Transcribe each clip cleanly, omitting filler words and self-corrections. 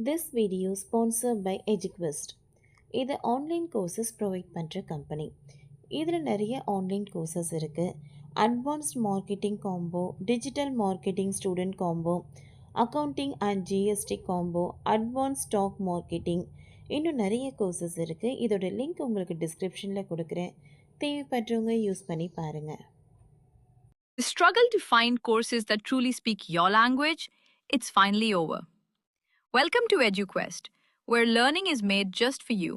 This video sponsored by EduQuest. இது online courses provide பண்ணுற company. இதில் நிறைய ஆன்லைன் கோர்சஸ் இருக்குது. Advanced marketing combo, digital marketing student combo, accounting and GST combo, advance stock marketing, இன்னும் நிறைய courses இருக்குது. இதோட லிங்க் உங்களுக்கு டிஸ்கிரிப்ஷனில் கொடுக்குறேன். தேவைப்படுறவங்க யூஸ் பண்ணி பாருங்கள். The struggle to find courses that truly speak your language, it's finally over. Welcome to EduQuest, where learning is made just for you.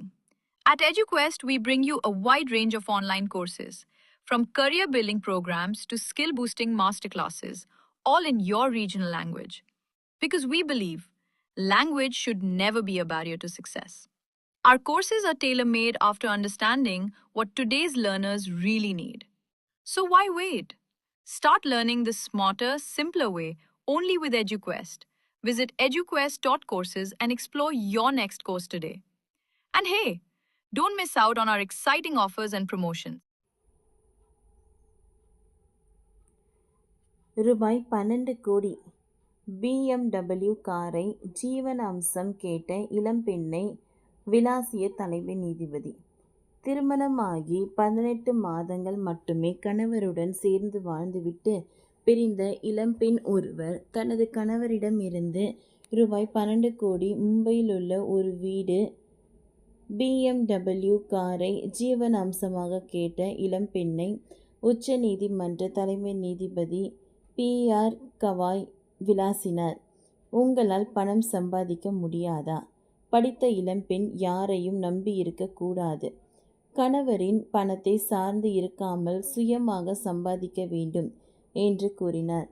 At EduQuest, we bring you a wide range of online courses, from career building programs to skill boosting masterclasses, all in your regional language. Because we believe language should never be a barrier to success. Our courses are tailor made after understanding what today's learners really need. So why wait? Start learning the smarter, simpler way only with EduQuest. Visit eduquest.courses and explore your next course today. And hey, don't miss out on our exciting offers and promotions. ரூபாய் 12 கோடி BMW காரை ஜீவன அம்சம் கேட்ட இளம்பெண்ணை விளாசிய தலைமை நீதிபதி. திருமணமாகி 18 மாதங்கள் மட்டுமே கணவருடன் சேர்ந்து வாழ்ந்துவிட்டு பிரிந்த இளம்பெண் ஒருவர் தனது கணவரிடமிருந்து ரூபாய் 12 கோடி மும்பையில் உள்ள ஒரு வீடு BMW காரை ஜீவன அம்சமாக கேட்ட இளம்பெண்ணை உச்ச நீதிமன்ற தலைமை நீதிபதி PR கவாய் விளாசினார். உங்களால் பணம் சம்பாதிக்க முடியாதா? படித்த இளம்பெண் யாரையும் நம்பி இருக்கக்கூடாது. கணவரின் பணத்தை சார்ந்து இருக்காமல் சுயமாக சம்பாதிக்க வேண்டும் என்று கூறினார்.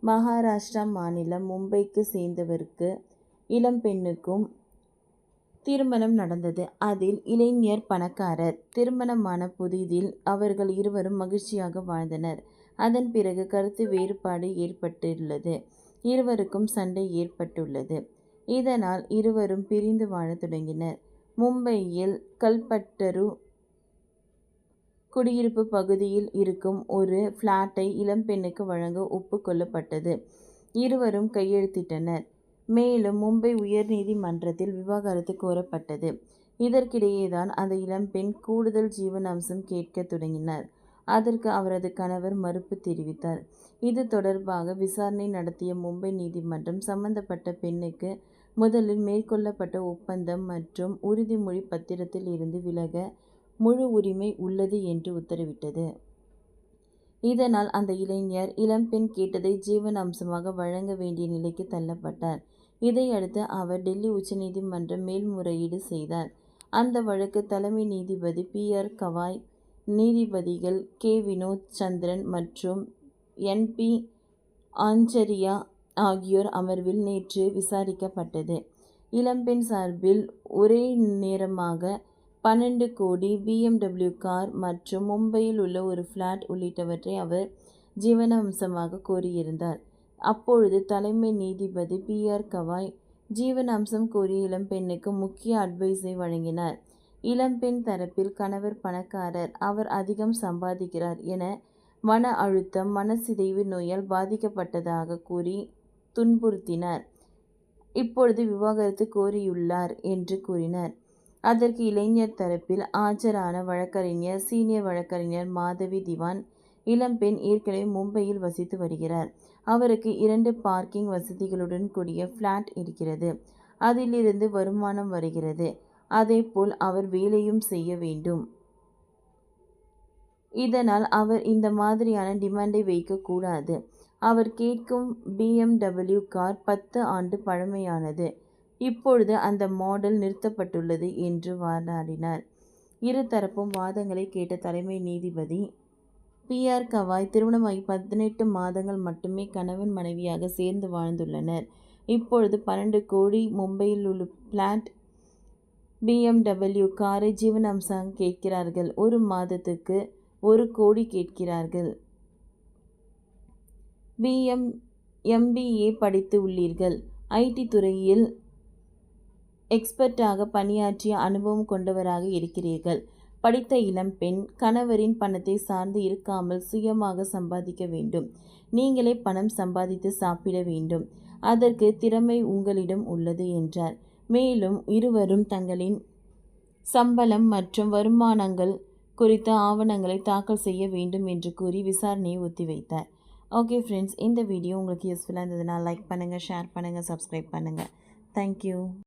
மகாராஷ்டிரா மாநிலம் மும்பைக்கு சேர்ந்தவருக்கு இளம்பெண்ணுக்கும் திருமணம் நடந்தது. அதில் இளைஞர் பணக்காரர். திருமணமான புதிதில் அவர்கள் இருவரும் மகிழ்ச்சியாக வாழ்ந்தனர். அதன் பிறகு கருத்து வேறுபாடு ஏற்பட்டுள்ளது. இருவருக்கும் சண்டை ஏற்பட்டுள்ளது. இதனால் இருவரும் பிரிந்து வாழத் தொடங்கினர். மும்பையில் கல்பட்டரு குடியிருப்பு பகுதியில் இருக்கும் ஒரு ஃப்ளாட்டை இளம்பெண்ணுக்கு வழங்க ஒப்புக்கொள்ளப்பட்டது. இருவரும் கையெழுத்திட்டனர். மேலும் மும்பை உயர்நீதிமன்றத்தில் விவாகரத்து கோரப்பட்டது. இதற்கிடையேதான் அந்த இளம்பெண் கூடுதல் ஜீவன அம்சம் கேட்க தொடங்கினார். அதற்கு அவரது கணவர் மறுப்பு தெரிவித்தார். இது தொடர்பாக விசாரணை நடத்திய மும்பை நீதிமன்றம் சம்பந்தப்பட்ட பெண்ணுக்கு முதலில் மேற்கொள்ளப்பட்ட ஒப்பந்தம் மற்றும் உறுதிமொழி பத்திரத்தில் இருந்து விலக முழு உரிமை உள்ளது என்று உத்தரவிட்டது. இதனால் அந்த இளைஞர் இளம்பெண் கேட்டதை ஜீவன அம்சமாக வழங்க வேண்டிய நிலைக்கு தள்ளப்பட்டார். இதையடுத்து அவர் டெல்லி உச்சநீதிமன்றம் மேல்முறையீடு செய்தார். அந்த வழக்கு தலைமை நீதிபதி PR கவாய், நீதிபதிகள் K வினோத் சந்திரன் மற்றும் NP ஆஞ்சரியா ஆகியோர் அமர்வில் நேற்று விசாரிக்கப்பட்டது. இளம்பெண் சார்பில் ஒரே நேரமாக 12 கோடி BMW கார் மற்றும் மும்பையில் உள்ள ஒரு ஃப்ளாட் உள்ளிட்டவற்றை அவர் ஜீவன அம்சமாக கோரியிருந்தார். அப்பொழுது தலைமை நீதிபதி PR கவாய் ஜீவன அம்சம் கோரிய இளம்பெண்ணுக்கு முக்கிய அட்வைஸை வழங்கினார். இளம்பெண் தரப்பில் கணவர் பணக்காரர், அவர் அதிகம் சம்பாதிக்கிறார் என மன அழுத்தம், மனசிதைவு நோயால் பாதிக்கப்பட்டதாக கூறி துன்புறுத்தினார். இப்பொழுது விவாகரத்து கோரியுள்ளார் என்று கூறினார். அதற்கு இளைஞர் தரப்பில் ஆஜரான வழக்கறிஞர் சீனியர் வழக்கறிஞர் மாதவி திவான், இளம்பெண் ஏற்கனவே மும்பையில் வசித்து வருகிறார். அவருக்கு 2 பார்க்கிங் வசதிகளுடன் கூடிய ஃப்ளாட் இருக்கிறது. அதிலிருந்து வருமானம் வருகிறது. அதேபோல் அவர் வேலையும் செய்ய வேண்டும். இதனால் அவர் இந்த மாதிரியான டிமாண்டை வைக்கக்கூடாது. அவர் கேட்கும் BMW கார் 10 ஆண்டு பழமையானது. இப்பொழுது அந்த மாடல் நிறுத்தப்பட்டுள்ளது என்று வாதாடினார். இருதரப்பும் வாதங்களை கேட்ட தலைமை நீதிபதி PR கவாய் திருமணமாகி 18 மாதங்கள் மட்டுமே கணவன் மனைவியாக சேர்ந்து வாழ்ந்துள்ளனர். இப்பொழுது 12 கோடி மும்பையில் உள்ள பிளாட் BMW காரை ஜீவன அம்சம் கேட்கிறார்கள். ஒரு மாதத்துக்கு 1 கோடி கேட்கிறார்கள். MBA படித்து உள்ளீர்கள். IT துறையில் எக்ஸ்பர்ட்டாக பணியாற்றிய அனுபவம் கொண்டவராக இருக்கிறீர்கள். படித்த இளம்பெண் கணவரின் பணத்தை சார்ந்து இருக்காமல் சுயமாக சம்பாதிக்க வேண்டும். நீங்களே பணம் சம்பாதித்து சாப்பிட வேண்டும். அதற்கு திறமை உங்களிடம் உள்ளது என்றார். மேலும் இருவரும் தங்களின் சம்பளம் மற்றும் வருமானங்கள் குறித்த ஆவணங்களை தாக்கல் செய்ய வேண்டும் என்று கூறி விசாரணையை ஒத்திவைத்தார். ஓகே ஃப்ரெண்ட்ஸ், இந்த வீடியோ உங்களுக்கு யூஸ்ஃபுல்லாக இருந்ததுன்னா லைக் பண்ணுங்கள், ஷேர் பண்ணுங்கள், சப்ஸ்கிரைப் பண்ணுங்கள். தேங்க்யூ.